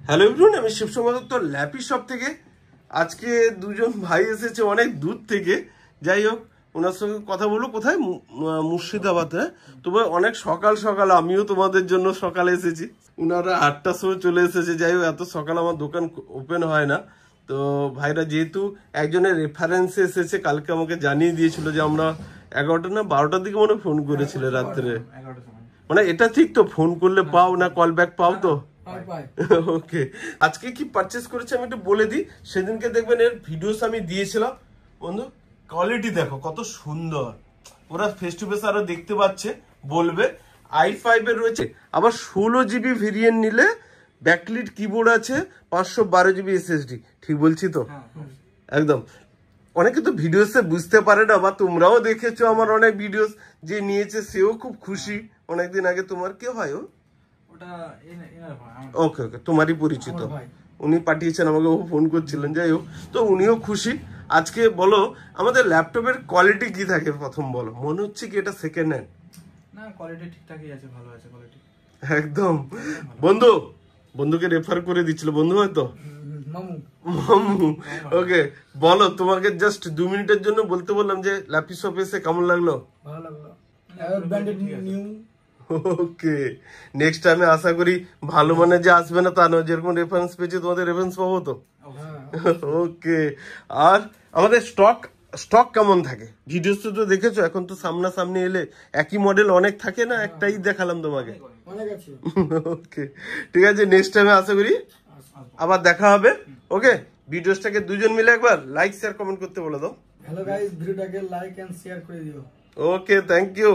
Hello everyone, আমি শিবসঙ্গ Dutta lappy shop থেকে। আজকে দুজন ভাই এসেছে অনেক দূর থেকে। যাই হোক, ওনার সঙ্গে কথা বলবো। কোথায়? মুর্শিদাবাদে। তবে অনেক সকাল সকাল, আমিও তোমাদের জন্য সকালে এসেছি। ওনারা 8টার সময় চলে এসেছে। যাই হোক, এত সকাল আমার দোকান ওপেন হয় না। তো ভাইরা যেহেতু একজনের রেফারেন্সে এসেছে, কালকে আমাকে জানিয়ে দিয়েছিল যে আমরা 11টা না 12টার দিকে মনে ফোন করেছিল রাত্রে। মানে এটা ঠিক তো, ফোন করলে পাও না, কল ব্যাক পাও তো? ওকে, আজকে কি পারচেস করেছে আমি একটু বলে দিই। সেদিনকে দেখবেন এর ভিডিওস আমি দিয়েছিলাম। বন্ধু, কোয়ালিটি দেখো কত সুন্দর। ওরা ফেস টু ফেস আরো দেখতে পাচ্ছে, বলবে। i5 এর রয়েছে, আবার 16GB ভেরিয়েন্ট নিলে ব্যাকলিট কিবোর্ড আছে, 512GB SSD। ঠিক বলছি তো? একদম। অনেকে তো ভিডিওসে বুঝতে পারে না, বা তোমরাও দেখেছো আমার অনেক ভিডিওস, যে নিয়েছে সেও খুব খুশি। অনেকদিন আগে তোমার কে হয়? ওকে ওকে, তোমারই পরিচিত। উনি পাঠিয়েছেন আমাকে, ও ফোন করছিলেন। যাই হোক, তো উনিও খুশি। আজকে বলো, আমাদের ল্যাপটপের কোয়ালিটি কি থাকে প্রথম বলো? মনে হচ্ছে কি এটা সেকেন্ড হ্যান্ড? না, কোয়ালিটি ঠিকঠাকই আছে, ভালো আছে কোয়ালিটি। একদম। বন্ধুকে রেফার করে দিচ্ছিল, বন্ধু হয়তো মামু। ওকে, বলো, তোমাকে জাস্ট 2 মিনিটের জন্য বলতে বললাম যে ল্যাপি শপ এসে কেমন লাগলো? ভালো লাগলো। Branded new. ওকে, নেক্সট টাইমে আশা করি ভালো মানে যে আসবে না তা নয়, যেরকম রেফারেন্স পেয়েছি তোমাদের রেফারেন্স পাবো তো। ওকে, আর আমাদের স্টক কেমন থাকে? ভিডিওস তো দেখেছো, এখন তো সামনাসামনি এলে একই মডেল অনেক থাকে না, একটাই দেখালাম তোমাকে। ওকে, ঠিক আছে, নেক্সট টাইমে আশা করি আবার দেখা হবে। ওকে, ভিডিওসটাকে দুজন মিলে একবার লাইক শেয়ার কমেন্ট করতে বলে দাও। হ্যালো গাইস, ভিডিওটাকে লাইক এন্ড শেয়ার করে দিও। ওকে, থ্যাংক ইউ।